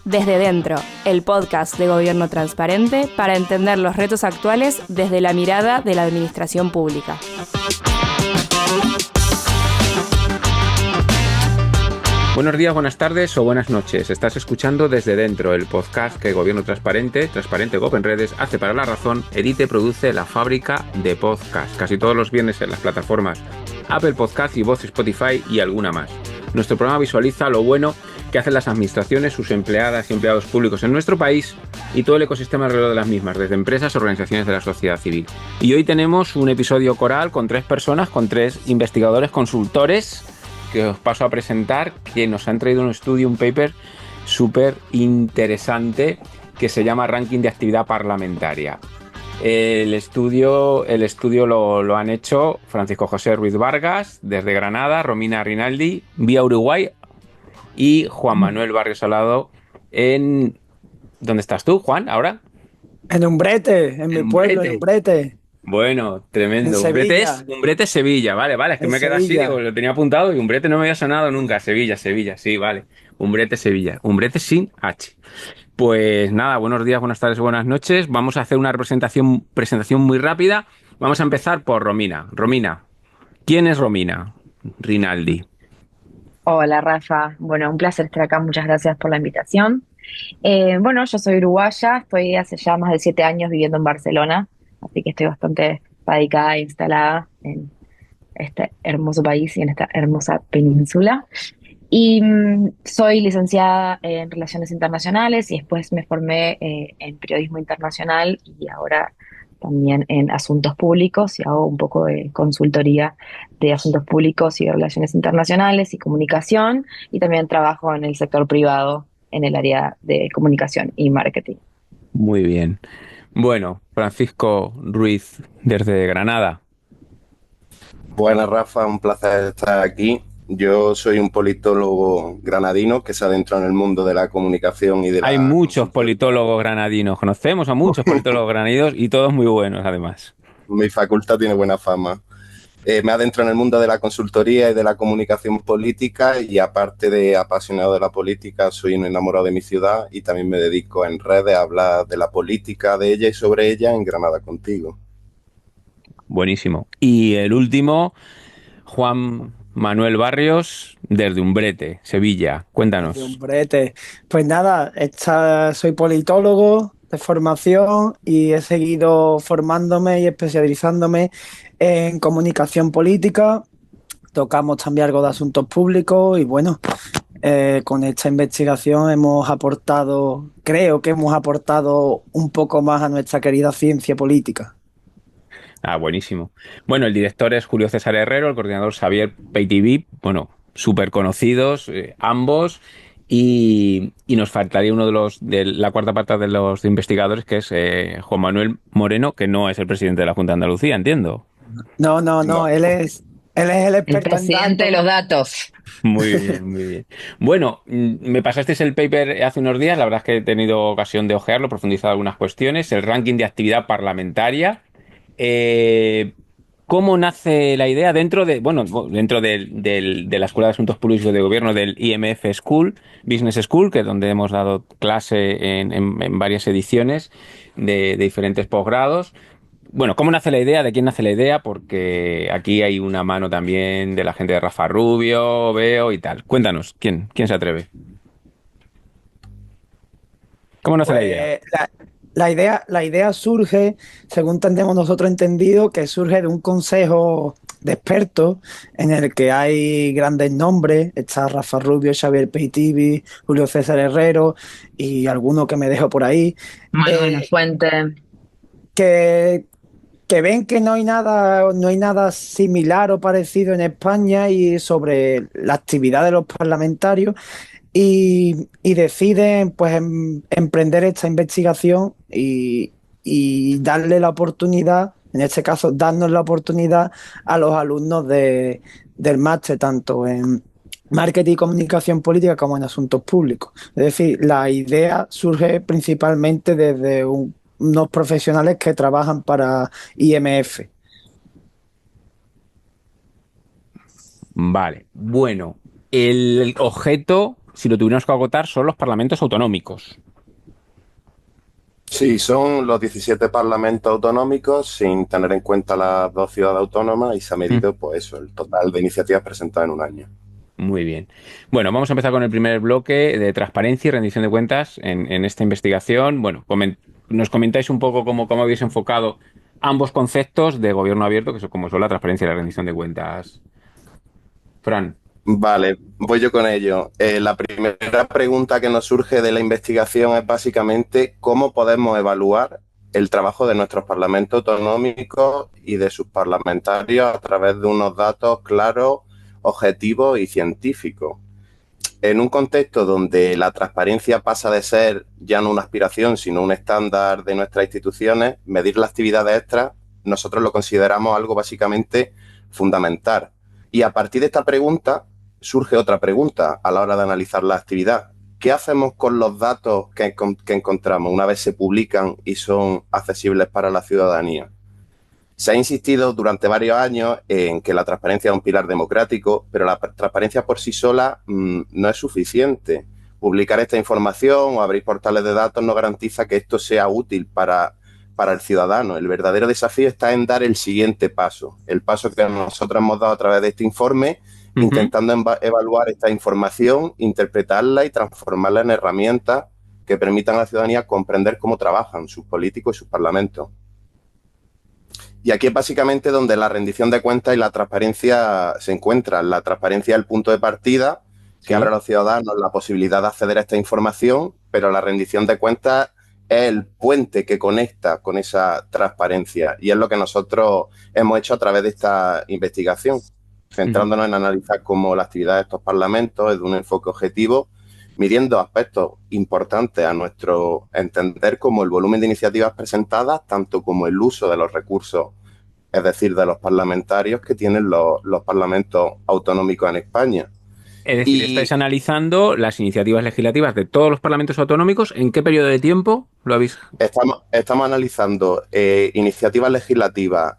Desde Dentro, el podcast de Gobierno Transparente para entender los retos actuales desde la mirada de la administración pública. Buenos días, buenas tardes o buenas noches. Estás escuchando Desde Dentro, el podcast que Gobierno Transparente GobernRedes, hace para La Razón, edita y produce la fábrica de podcast. Casi todos los viernes en las plataformas Apple Podcast y Voz, Spotify y alguna más. Nuestro programa visualiza lo bueno que hacen las administraciones, sus empleadas y empleados públicos en nuestro país y todo el ecosistema alrededor de las mismas, desde empresas a organizaciones de la sociedad civil. Y hoy tenemos un episodio coral con 3 personas, con 3 investigadores, consultores, que os paso a presentar, que nos han traído un estudio, un paper súper interesante que se llama Ranking de Actividad Parlamentaria. El estudio lo han hecho Francisco José Ruiz Vargas desde Granada, Romina Rinaldi vía Uruguay y Juan Manuel Barrios Salado en... ¿Dónde estás tú, Juan, ahora? En Umbrete, en mi pueblo, en Umbrete. Bueno, tremendo. En Sevilla. Umbrete es Sevilla, vale, es que En me queda así, Sevilla. digo, lo tenía apuntado y Umbrete no me había sonado nunca. Sevilla, sí, vale. Umbrete, Sevilla. Umbrete sin H. Pues nada, buenos días, buenas tardes, buenas noches. Vamos a hacer una presentación muy rápida. Vamos a empezar por Romina. Romina, ¿quién es Romina Rinaldi? Hola Rafa, bueno, un placer estar acá, muchas gracias por la invitación. Bueno, yo soy uruguaya, estoy hace ya más de 7 años viviendo en Barcelona, así que estoy bastante radicada e instalada en este hermoso país y en esta hermosa península. Y soy licenciada en Relaciones Internacionales y después me formé en Periodismo Internacional y ahora también en Asuntos Públicos y hago un poco de consultoría de Asuntos Públicos y de Relaciones Internacionales y Comunicación y también trabajo en el sector privado en el área de comunicación y marketing. Muy bien. Bueno, Francisco Ruiz desde Granada. Buenas, Rafa, un placer estar aquí. Yo soy un politólogo granadino que se adentra en el mundo de la comunicación y de Hay la muchos consultoría. politólogos granadinos, conocemos a muchos politólogos granadinos y todos muy buenos además. Mi facultad tiene buena fama. Me adentro en el mundo de la consultoría y de la comunicación política y aparte de apasionado de la política, soy un enamorado de mi ciudad y también me dedico en redes a hablar de la política, de ella y sobre ella en Granada contigo. Buenísimo. Y el último, Juan Manuel Barrios desde Umbrete, Sevilla. Desde Cuéntanos. Umbrete. Pues nada, soy politólogo de formación y he seguido formándome y especializándome en comunicación política. Tocamos también algo de asuntos públicos y bueno, con esta investigación creo que hemos aportado un poco más a nuestra querida ciencia política. Ah, buenísimo. Bueno, el director es Julio César Herrero, el coordinador Xavier Peitiví, bueno, súper conocidos ambos, y nos faltaría uno de la cuarta parte de los investigadores, que es Juan Manuel Moreno, que no es el presidente de la Junta de Andalucía, entiendo. No, No. él es el El experto en presidente de datos. los datos. Muy bien, muy bien. Bueno, me pasasteis el paper hace unos días, la verdad es que he tenido ocasión de ojearlo, profundizar algunas cuestiones, el ranking de actividad parlamentaria. Eh, ¿Cómo nace la idea dentro de la Escuela de Asuntos Públicos de Gobierno del IMF School, Business School, que es donde hemos dado clase en varias ediciones de diferentes posgrados? Bueno, ¿cómo nace la idea? ¿De quién nace la idea? Porque aquí hay una mano también de la gente de Rafa Rubio, Veo y tal. Cuéntanos, ¿quién se atreve? ¿Cómo nace la idea? Pues la idea surge, según tenemos nosotros entendido, que surge de un consejo de expertos en el que hay grandes nombres, está Rafa Rubio, Xavier Peitivi, Julio César Herrero y alguno que me dejo por ahí, Manuel eh, Lafuente. que, que ven que no hay nada similar o parecido en España y sobre la actividad de los parlamentarios y deciden pues emprender esta investigación y darle la oportunidad, en este caso darnos la oportunidad a los alumnos del máster, tanto en marketing y comunicación política como en asuntos públicos. Es decir, la idea surge principalmente desde unos profesionales que trabajan para IMF. Vale, bueno, el objeto si lo tuviéramos que acotar, son los parlamentos autonómicos. Sí, son los 17 parlamentos autonómicos sin tener en cuenta las dos ciudades autónomas y se ha medido, pues eso, el total de iniciativas presentadas en un año. Muy bien. Bueno, vamos a empezar con el primer bloque de transparencia y rendición de cuentas en esta investigación. Bueno, nos comentáis un poco cómo habéis enfocado ambos conceptos de gobierno abierto, que son como son la transparencia y la rendición de cuentas. Fran. Vale, voy yo con ello. La primera pregunta que nos surge de la investigación es básicamente cómo podemos evaluar el trabajo de nuestros parlamentos autonómicos y de sus parlamentarios a través de unos datos claros, objetivos y científicos. En un contexto donde la transparencia pasa de ser ya no una aspiración, sino un estándar de nuestras instituciones, medir las actividades extras, nosotros lo consideramos algo básicamente fundamental. Y a partir de esta pregunta surge otra pregunta a la hora de analizar la actividad. ¿Qué hacemos con los datos que encontramos una vez se publican y son accesibles para la ciudadanía? Se ha insistido durante varios años en que la transparencia es un pilar democrático, pero la transparencia por sí sola no es suficiente. Publicar esta información o abrir portales de datos no garantiza que esto sea útil para el ciudadano. El verdadero desafío está en dar el siguiente paso, el paso que nosotros hemos dado a través de este informe, intentando evaluar esta información, interpretarla y transformarla en herramientas que permitan a la ciudadanía comprender cómo trabajan sus políticos y sus parlamentos. Y aquí es básicamente donde la rendición de cuentas y la transparencia se encuentran. La transparencia es el punto de partida que abre a los ciudadanos la posibilidad de acceder a esta información, pero la rendición de cuentas es el puente que conecta con esa transparencia y es lo que nosotros hemos hecho a través de esta investigación, centrándonos en analizar cómo la actividad de estos parlamentos es de un enfoque objetivo, midiendo aspectos importantes a nuestro entender como el volumen de iniciativas presentadas, tanto como el uso de los recursos, es decir, de los parlamentarios que tienen los parlamentos autonómicos en España. Es decir, estáis analizando las iniciativas legislativas de todos los parlamentos autonómicos. ¿En qué periodo de tiempo lo habéis? Estamos analizando iniciativas legislativas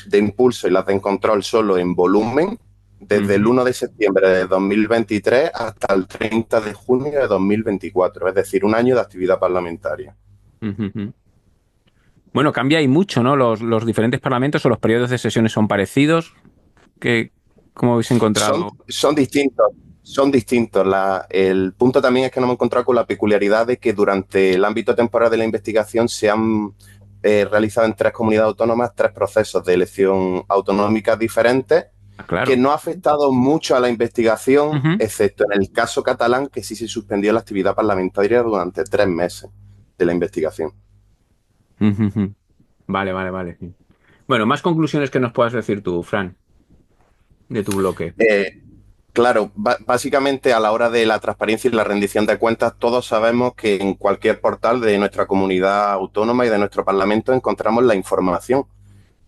de impulso y las de control solo en volumen, desde el 1 de septiembre de 2023 hasta el 30 de junio de 2024, es decir, un año de actividad parlamentaria. Bueno, cambia y mucho, ¿no? Los diferentes parlamentos o los periodos de sesiones son parecidos. ¿Cómo habéis encontrado? Son distintos. Son distintos. El punto también es que nos hemos encontrado con la peculiaridad de que durante el ámbito temporal de la investigación se han realizado en 3 comunidades autónomas 3 procesos de elección autonómicas diferentes, Claro. que no ha afectado mucho a la investigación, excepto en el caso catalán, que sí se suspendió la actividad parlamentaria durante 3 meses de la investigación. Vale. Bueno, más conclusiones que nos puedas decir tú, Fran, de tu bloque. Claro, básicamente a la hora de la transparencia y la rendición de cuentas, todos sabemos que en cualquier portal de nuestra comunidad autónoma y de nuestro parlamento encontramos la información.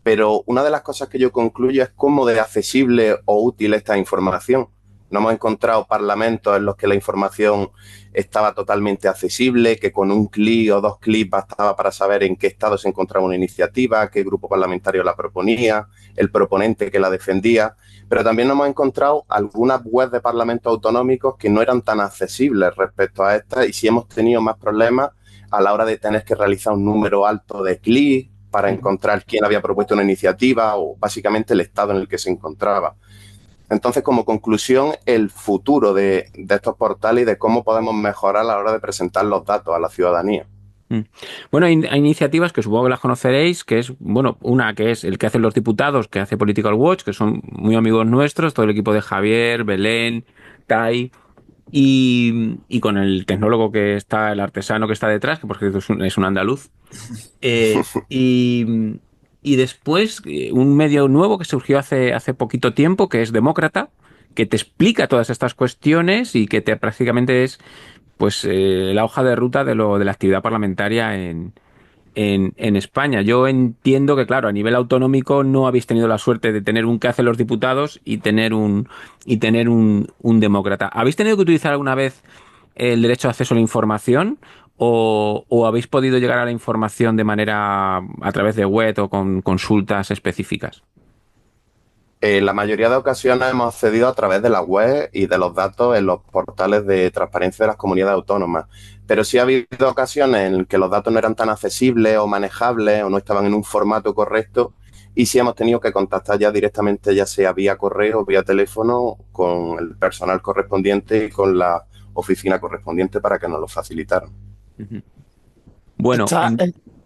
Pero una de las cosas que yo concluyo es cómo de accesible o útil esta información. No hemos encontrado parlamentos en los que la información estaba totalmente accesible, que con un clic o 2 clics bastaba para saber en qué estado se encontraba una iniciativa, qué grupo parlamentario la proponía, el proponente que la defendía. Pero también hemos encontrado algunas webs de parlamentos autonómicos que no eran tan accesibles respecto a estas y sí hemos tenido más problemas a la hora de tener que realizar un número alto de clics para encontrar quién había propuesto una iniciativa o básicamente el estado en el que se encontraba. Entonces, como conclusión, el futuro de estos portales y de cómo podemos mejorar a la hora de presentar los datos a la ciudadanía. Bueno, hay iniciativas que supongo que las conoceréis, que es, bueno, una que es el que hacen los diputados, que hace Political Watch, que son muy amigos nuestros, todo el equipo de Javier, Belén, Tai, y con el tecnólogo que está, el artesano que está detrás, que por cierto es un andaluz. Y después un medio nuevo que surgió hace poquito tiempo, que es Demócrata, que te explica todas estas cuestiones y que te prácticamente es pues la hoja de ruta de la actividad parlamentaria en España. Yo entiendo que, claro, a nivel autonómico no habéis tenido la suerte de tener un que hace los diputados y tener un demócrata. ¿Habéis tenido que utilizar alguna vez el derecho de acceso a la información o habéis podido llegar a la información de manera a través de web o con consultas específicas? En la mayoría de ocasiones hemos accedido a través de la web y de los datos en los portales de transparencia de las comunidades autónomas. Pero sí ha habido ocasiones en que los datos no eran tan accesibles o manejables o no estaban en un formato correcto y sí hemos tenido que contactar ya directamente, ya sea vía correo o vía teléfono, con el personal correspondiente y con la oficina correspondiente para que nos lo facilitaran. Ujú. Bueno, Está,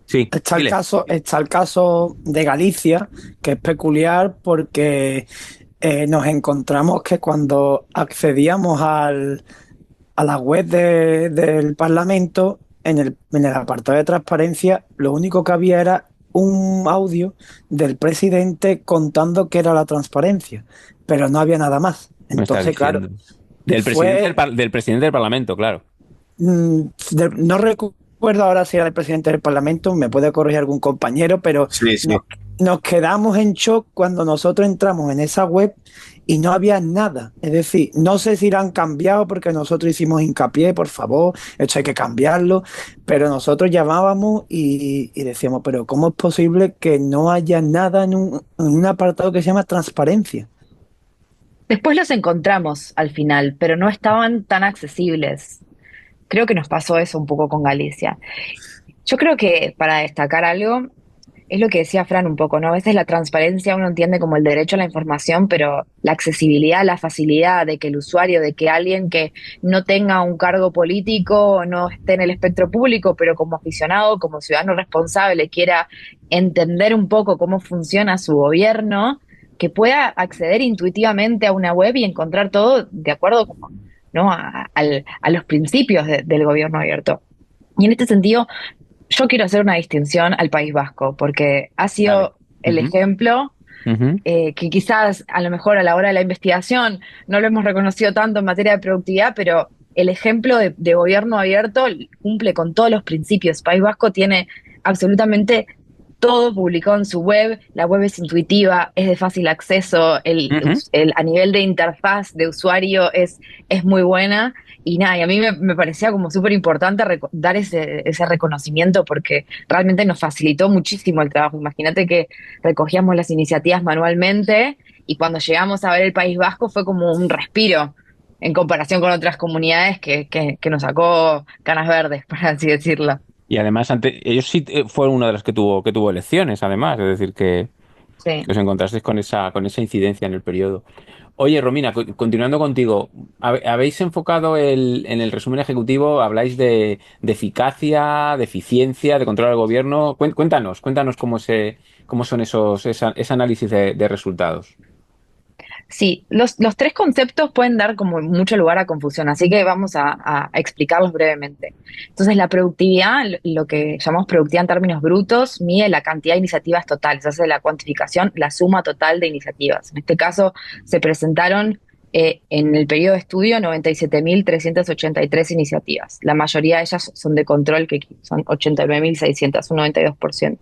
sí, dile. está el caso de Galicia, que es peculiar porque nos encontramos que cuando accedíamos a la web del Parlamento, en el apartado de transparencia, lo único que había era un audio del presidente contando qué era la transparencia, pero no había nada más. Me estás Entonces, claro, diciendo. Del presidente fue del presidente del Parlamento, claro. no recuerdo ahora si era el presidente del Parlamento, me puede corregir algún compañero, pero Sí, sí. nos quedamos en shock cuando nosotros entramos en esa web y no había nada. Es decir, no sé si la han cambiado porque nosotros hicimos hincapié, por favor, esto hay que cambiarlo, pero nosotros llamábamos y decíamos, pero ¿cómo es posible que no haya nada en un apartado que se llama transparencia? Después los encontramos al final, pero no estaban tan accesibles. Creo que nos pasó eso un poco con Galicia. Yo creo que para destacar algo, es lo que decía Fran un poco, ¿no? A veces la transparencia uno entiende como el derecho a la información, pero la accesibilidad, la facilidad de que el usuario, de que alguien que no tenga un cargo político, no esté en el espectro público, pero como aficionado, como ciudadano responsable, quiera entender un poco cómo funciona su gobierno, que pueda acceder intuitivamente a una web y encontrar todo de acuerdo como, ¿no? A los principios del gobierno abierto. Y en este sentido, yo quiero hacer una distinción al País Vasco, porque ha Dale. sido el Ujú, ejemplo ujú. que quizás a lo mejor a la hora de la investigación no lo hemos reconocido tanto en materia de productividad, pero el ejemplo de gobierno abierto cumple con todos los principios. País Vasco tiene absolutamente todo publicado en su web, la web es intuitiva, es de fácil acceso, Ujú. a nivel de interfaz de usuario es muy buena. Y nada, y a mí me parecía como súper importante dar ese reconocimiento porque realmente nos facilitó muchísimo el trabajo. Imagínate que recogíamos las iniciativas manualmente y cuando llegamos a ver el País Vasco fue como un respiro en comparación con otras comunidades que nos sacó canas verdes, por así decirlo. Y además, ellos sí fueron una de las que tuvo elecciones, además, es decir, que Sí. os encontrasteis con esa incidencia en el periodo. Oye, Romina, continuando contigo, habéis enfocado en el resumen ejecutivo, habláis de eficacia, de eficiencia, de control al gobierno. Cuéntanos cómo son ese análisis de resultados. Sí, los tres conceptos pueden dar como mucho lugar a confusión, así que vamos a explicarlos brevemente. Entonces, la productividad, lo que llamamos productividad en términos brutos, mide la cantidad de iniciativas totales, hace la cuantificación, la suma total de iniciativas. En este caso, se presentaron en el periodo de estudio 97.383 iniciativas. La mayoría de ellas son de control, que son 89.600, un 92%.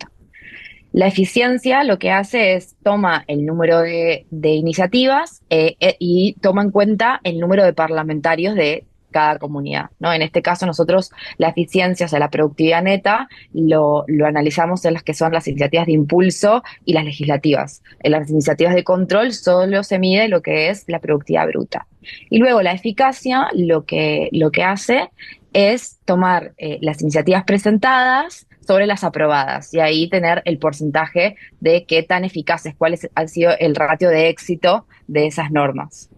La eficiencia lo que hace es toma el número de iniciativas y toma en cuenta el número de parlamentarios de cada comunidad, ¿no? En este caso nosotros la eficiencia, o sea, la productividad neta, lo analizamos en las que son las iniciativas de impulso y las legislativas. En las iniciativas de control solo se mide lo que es la productividad bruta. Y luego la eficacia lo que hace es tomar las iniciativas presentadas sobre las aprobadas y ahí tener el porcentaje de qué tan eficaces, ha sido el ratio de éxito de esas normas.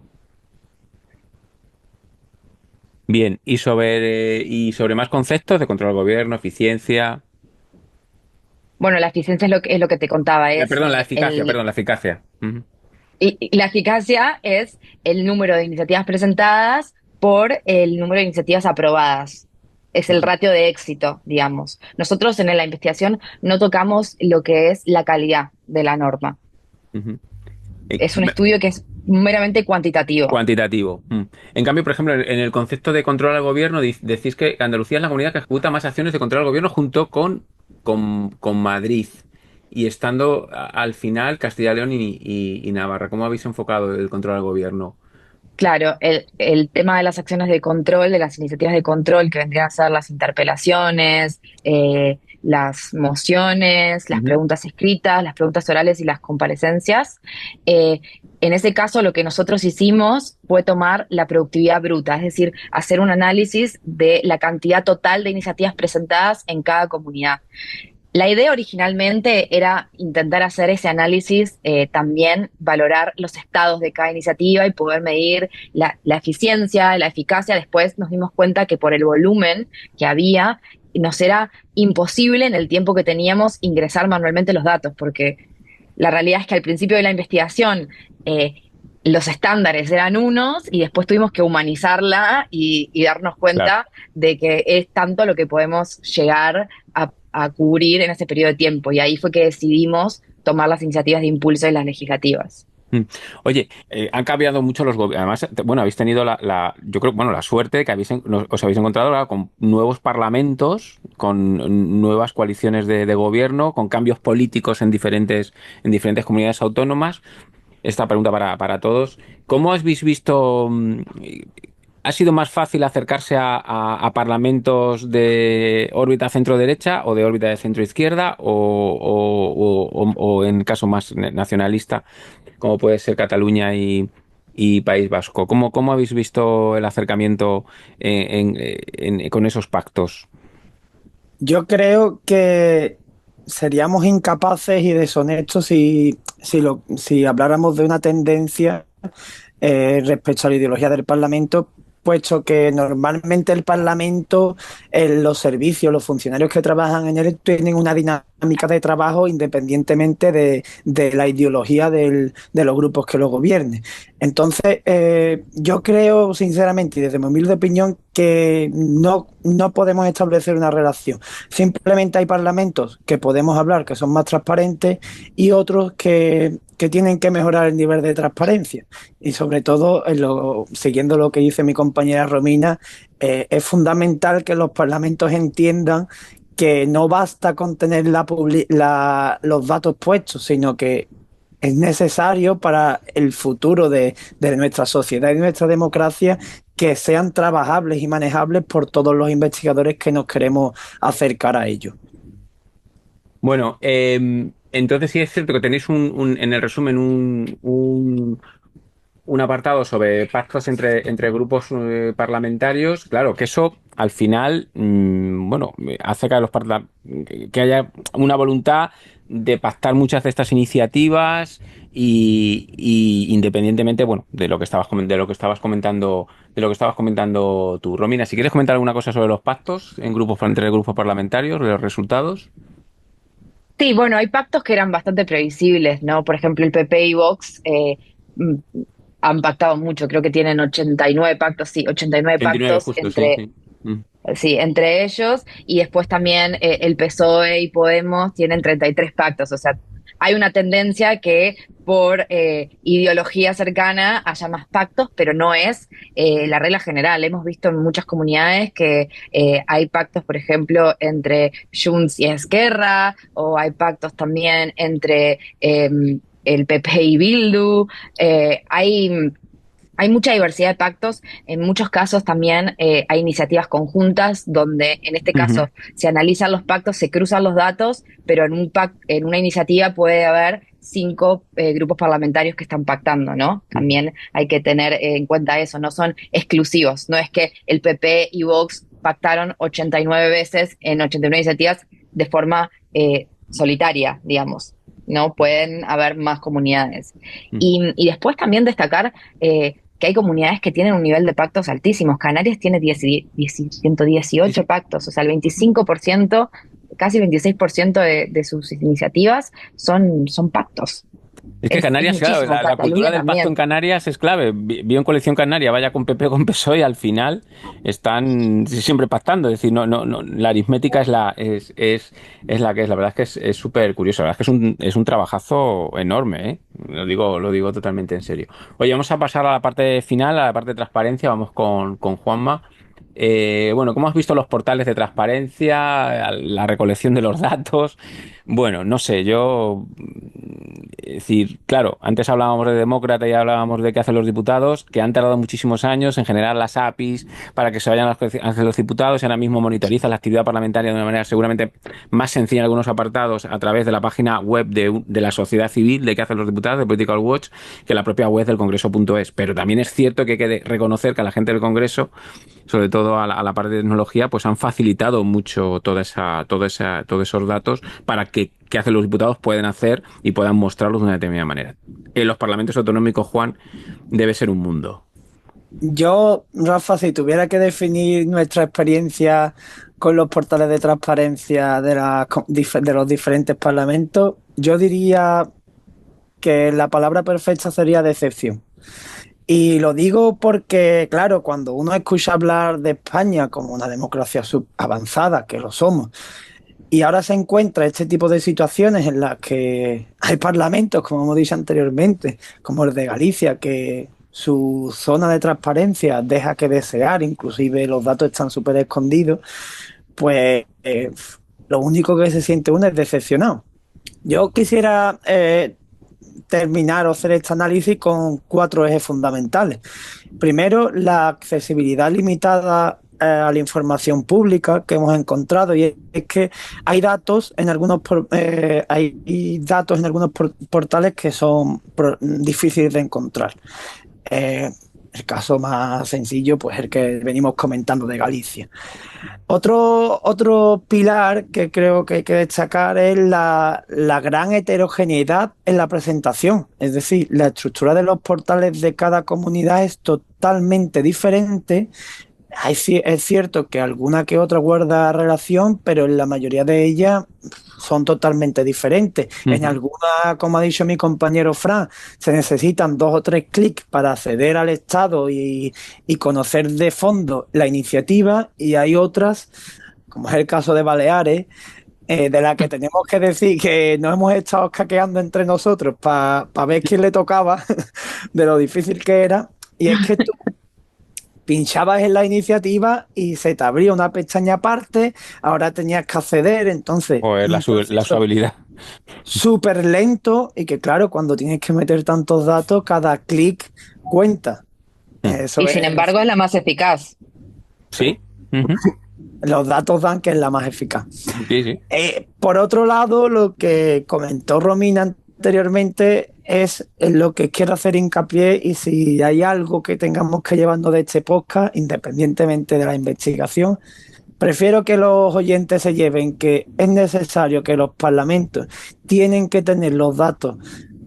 Bien, y sobre más conceptos de control al gobierno, eficiencia. Bueno, la eficiencia es lo que te contaba, es Perdón, la eficacia. Ujú. y la eficacia es el número de iniciativas presentadas por el número de iniciativas aprobadas. Es el Ujú, ratio de éxito, digamos. Nosotros en la investigación no tocamos lo que es la calidad de la norma. ujú. Es un estudio que es meramente cuantitativo. Cuantitativo. En cambio, por ejemplo, en el concepto de control al gobierno, decís que Andalucía es la comunidad que ejecuta más acciones de control al gobierno junto con Madrid. Y estando al final Castilla y León y Navarra. ¿Cómo habéis enfocado el control al gobierno? Claro, el tema de las acciones de control, de las iniciativas de control que vendrían a ser las interpelaciones, las mociones, las Ujú. preguntas escritas, las preguntas orales y las comparecencias. Eh, en ese caso, lo que nosotros hicimos fue tomar la productividad bruta, es decir, hacer un análisis de la cantidad total de iniciativas presentadas en cada comunidad. La idea originalmente era intentar hacer ese análisis, también valorar los estados de cada iniciativa y poder medir la eficiencia, la eficacia. Después nos dimos cuenta que por el volumen que había, nos era imposible en el tiempo que teníamos ingresar manualmente los datos, porque la realidad es que al principio de la investigación, los estándares eran unos y después tuvimos que humanizarla y darnos Claro. cuenta de que es tanto lo que podemos llegar a cubrir en ese periodo de tiempo. Y ahí fue que decidimos tomar las iniciativas de impulso y las legislativas. Mm. Oye, han cambiado mucho los gobiernos. Además, bueno, habéis tenido yo creo, bueno, la suerte de que os habéis encontrado ahora con nuevos parlamentos, con nuevas coaliciones de gobierno, con cambios políticos en diferentes comunidades autónomas. Esta pregunta para todos. ¿Cómo habéis visto? ¿Ha sido más fácil acercarse a parlamentos de órbita centro-derecha o de órbita de centro-izquierda o en caso más nacionalista, como puede ser Cataluña y País Vasco? ¿Cómo habéis visto el acercamiento con esos pactos? Yo creo que seríamos incapaces y deshonestos si habláramos de una tendencia respecto a la ideología del Parlamento, puesto que normalmente el Parlamento, los servicios, los funcionarios que trabajan en él tienen una dinámica de trabajo independientemente de la ideología de los grupos que lo gobiernen. Entonces, yo creo sinceramente y desde mi humilde opinión que no podemos establecer una relación. Simplemente hay parlamentos que podemos hablar que son más transparentes y otros que tienen que mejorar el nivel de transparencia. Y sobre todo, siguiendo lo que dice mi compañera Romina, es fundamental que los parlamentos entiendan que no basta con tener los datos puestos, sino que es necesario para el futuro de nuestra sociedad y de nuestra democracia que sean trabajables y manejables por todos los investigadores que nos queremos acercar a ello. Bueno, entonces sí es cierto que tenéis en el resumen un apartado sobre pactos entre grupos parlamentarios. Claro, que eso al final, bueno, hace que haya una voluntad de pactar muchas de estas iniciativas y independientemente, bueno, de lo que estabas comentando tú. Romina, si quieres comentar alguna cosa sobre los pactos entre grupos parlamentarios, de los resultados. Sí, bueno, hay pactos que eran bastante previsibles, ¿no? Por ejemplo, el PP y Vox mm, han pactado mucho, creo que tienen 89 pactos, sí, 89 29 pactos justo, sí, sí. Mm. sí, entre ellos, y después también el PSOE y Podemos tienen 33 pactos, o sea, hay una tendencia que por ideología cercana haya más pactos, pero no es la regla general. Hemos visto en muchas comunidades que hay pactos, por ejemplo, entre Junts y Esquerra, o hay pactos también entre el PP y Bildu. Hay mucha diversidad de pactos. En muchos casos también hay iniciativas conjuntas donde en este Ujú. caso se analizan los pactos, se cruzan los datos, pero en una iniciativa puede haber 5 grupos parlamentarios que están pactando, ¿no? También hay que tener en cuenta eso, no son exclusivos, no es que el PP y Vox pactaron 89 veces en 89 iniciativas de forma solitaria, digamos. No pueden haber más comunidades. Y después también destacar que hay comunidades que tienen un nivel de pactos altísimos. Canarias tiene 118 pactos, o sea, el 25%, casi 26% de sus iniciativas son pactos. Es que Es Canarias, claro, muchísimo. la cultura Cataluña del pacto en también. Canarias es clave. Vio en Coalición Canaria, vaya con PP o con PSOE, y al final están siempre pactando. Es decir, no, la aritmética es la que es. La verdad es que es súper curioso. La verdad es que es un trabajazo enorme, ¿eh? Lo digo totalmente en serio. Oye, vamos a pasar a la parte final, a la parte de transparencia. Vamos con Juanma. Bueno, ¿cómo has visto los portales de transparencia, la recolección de los datos? Bueno, no sé, es decir, claro, antes hablábamos de demócrata y hablábamos de qué hacen los diputados, que han tardado muchísimos años en generar las APIs para que se vayan hacia los diputados, y ahora mismo monitorizan la actividad parlamentaria de una manera seguramente más sencilla en algunos apartados a través de la página web de la sociedad civil de qué hacen los diputados, de Political Watch, que la propia web del Congreso.es. Pero también es cierto que hay que reconocer que a la gente del Congreso, sobre todo a la parte de tecnología, pues han facilitado mucho todos esos datos para que hacen los diputados pueden hacer y puedan mostrarlos de una determinada manera. En los parlamentos autonómicos, Juan, debe ser un mundo. Yo, Rafa, si tuviera que definir nuestra experiencia con los portales de transparencia de los diferentes parlamentos, yo diría que la palabra perfecta sería decepción. Y lo digo porque, claro, cuando uno escucha hablar de España como una democracia avanzada, que lo somos, y ahora se encuentra este tipo de situaciones en las que hay parlamentos, como hemos dicho anteriormente, como el de Galicia, que su zona de transparencia deja que desear, inclusive los datos están súper escondidos, pues lo único que se siente uno es decepcionado. Yo quisiera terminar o hacer este análisis con 4 ejes fundamentales. Primero, la accesibilidad limitada a la información pública que hemos encontrado, y es que hay datos en algunos portales que son difíciles de encontrar. El caso más sencillo, pues el que venimos comentando de Galicia. Otro pilar que creo que hay que destacar es la gran heterogeneidad en la presentación. Es decir, la estructura de los portales de cada comunidad es totalmente diferente. Es cierto que alguna que otra guarda relación, pero en la mayoría de ellas son totalmente diferentes. En alguna, como ha dicho mi compañero Fran, se necesitan 2 o 3 clics para acceder al estado y conocer de fondo la iniciativa, y hay otras, como es el caso de Baleares, de la que tenemos que decir que nos hemos estado caqueando entre nosotros para ver quién le tocaba, de lo difícil que era, y es que tú pinchabas en la iniciativa y se te abría una pestaña aparte, ahora tenías que acceder, entonces Joder, la usabilidad. súper lento, y que claro, cuando tienes que meter tantos datos, cada clic cuenta. Eso Y sin embargo es la más eficaz. Sí. Los datos dan que es la más eficaz. Sí, sí. Por otro lado, lo que comentó Romina anteriormente es en lo que quiero hacer hincapié, y si hay algo que tengamos que llevarnos de este podcast, independientemente de la investigación, prefiero que los oyentes se lleven que es necesario que los parlamentos tienen que tener los datos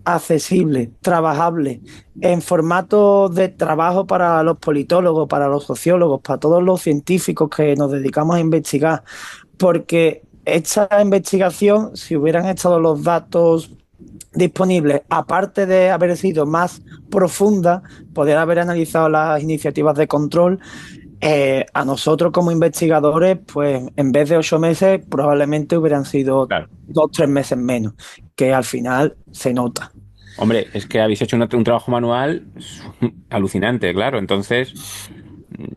accesibles, trabajables, en formato de trabajo para los politólogos, para los sociólogos, para todos los científicos que nos dedicamos a investigar, porque esta investigación, si hubieran estado los datos disponibles, aparte de haber sido más profunda, poder haber analizado las iniciativas de control, a nosotros como investigadores, pues en vez de 8 meses, probablemente hubieran sido 2 o 3 meses menos, que al final se nota. Hombre, es que habéis hecho un trabajo manual alucinante, claro. Entonces,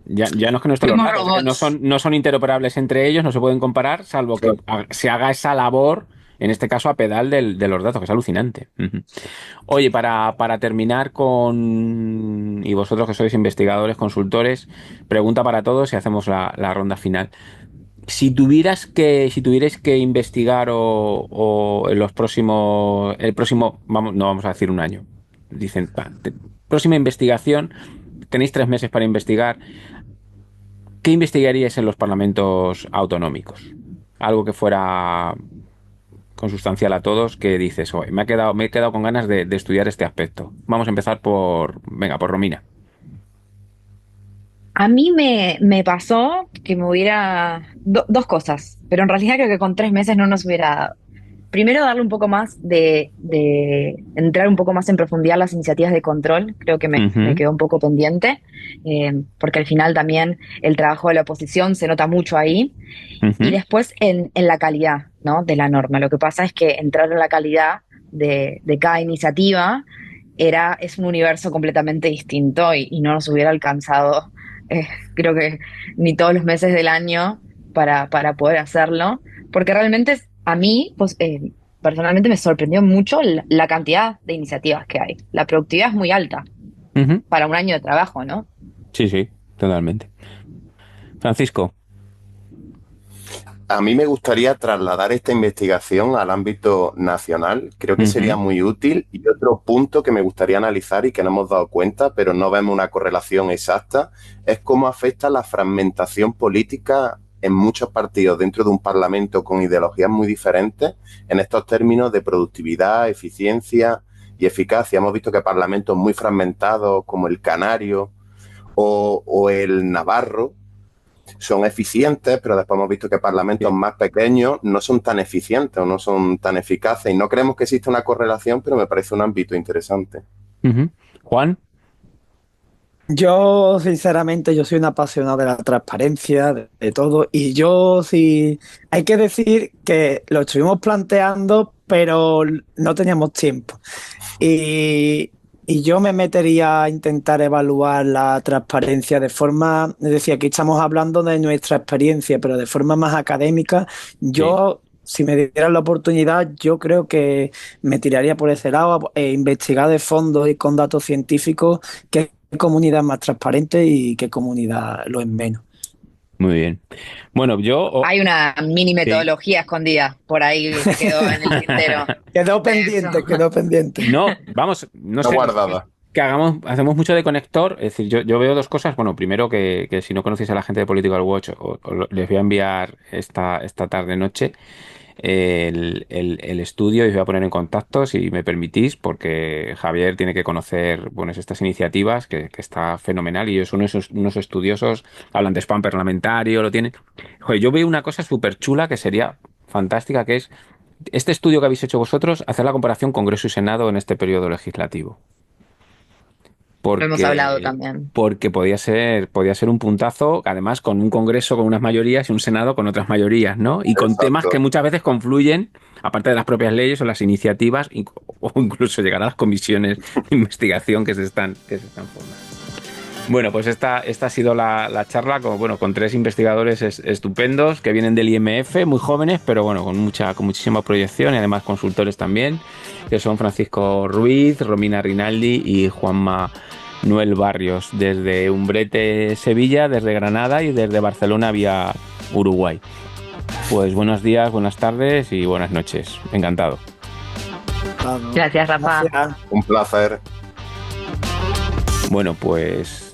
ya no es que no estén los Fuimos datos, que robots. no son interoperables entre ellos, no se pueden comparar, salvo que se haga esa labor, en este caso a pedal de los datos, que es alucinante. Oye, para terminar y vosotros que sois investigadores, consultores, pregunta para todos y hacemos la ronda final. Si tuvierais que investigar o en el próximo, no vamos a decir un año, dicen, próxima investigación, tenéis 3 meses para investigar, ¿qué investigaríais en los parlamentos autonómicos? Algo que fuera consustancial a todos, que dices, "Oye, me he quedado con ganas de estudiar este aspecto". Vamos a empezar por Romina. A mí me pasó que me hubiera... dos cosas, pero en realidad creo que con 3 meses no nos hubiera dado. Primero, darle un poco más entrar un poco más en profundidad las iniciativas de control. Creo que me quedó un poco pendiente, porque al final también el trabajo de la oposición se nota mucho ahí. Y después en la calidad, ¿no?, de la norma. Lo que pasa es que entrar en la calidad de cada iniciativa es un universo completamente distinto, y no nos hubiera alcanzado creo que ni todos los meses del año para poder hacerlo, porque realmente a mí, pues, personalmente me sorprendió mucho la cantidad de iniciativas que hay. La productividad es muy alta Ujú. para un año de trabajo, ¿no? Sí, sí, totalmente. Francisco. A mí me gustaría trasladar esta investigación al ámbito nacional. Creo que sería Ujú. muy útil. Y otro punto que me gustaría analizar y que no hemos dado cuenta, pero no vemos una correlación exacta, es cómo afecta la fragmentación política en muchos partidos dentro de un parlamento con ideologías muy diferentes en estos términos de productividad, eficiencia y eficacia. Hemos visto que parlamentos muy fragmentados como el canario o el navarro son eficientes, pero después hemos visto que parlamentos Sí. más pequeños no son tan eficientes o no son tan eficaces. Y no creemos que exista una correlación, pero me parece un ámbito interesante. Ujú. Juan. Yo, sinceramente, yo soy un apasionado de la transparencia, de todo, y yo sí, hay que decir que lo estuvimos planteando, pero no teníamos tiempo. Y, y yo me metería a intentar evaluar la transparencia de forma, es decir, aquí estamos hablando de nuestra experiencia, pero de forma más académica. Sí. Yo, si me dieran la oportunidad, yo creo que me tiraría por ese lado e investigar de fondo y con datos científicos qué comunidad es más transparente y qué comunidad lo es menos. Muy bien. Bueno, Hay una mini sí. metodología escondida por ahí que quedó en el tintero. Quedó Eso. pendiente, quedó pendiente. No, vamos, no No sé, nosotros guardada. que hacemos mucho de conector, es decir, yo veo dos cosas. Bueno, primero que si no conocéis a la gente de Political Watch, les voy a enviar esta tarde-noche el estudio y os voy a poner en contacto, si me permitís, porque Javier tiene que conocer, bueno, estas iniciativas, que está fenomenal, y ellos son unos estudiosos, hablan de spam parlamentario, lo tienen. Joder, yo veo una cosa súper chula que sería fantástica, que es este estudio que habéis hecho vosotros, hacer la comparación Congreso y Senado en este periodo legislativo. Lo hemos hablado Porque, también. porque podía ser un puntazo, además con un Congreso con unas mayorías y un Senado con otras mayorías, ¿no? Y con temas que Exacto. muchas veces confluyen, aparte de las propias leyes o las iniciativas, o incluso llegar a las comisiones de investigación que se están formando. Bueno, pues esta ha sido la charla con tres investigadores estupendos que vienen del IMF, muy jóvenes, pero bueno, con muchísima proyección, y además consultores también, que son Francisco Ruiz, Romina Rinaldi y Juanma Noel Barrios, desde Umbrete, Sevilla, desde Granada y desde Barcelona vía Uruguay. Pues buenos días, buenas tardes y buenas noches. Encantado. Claro. Gracias, Rafa. Gracias. Un placer. Bueno, pues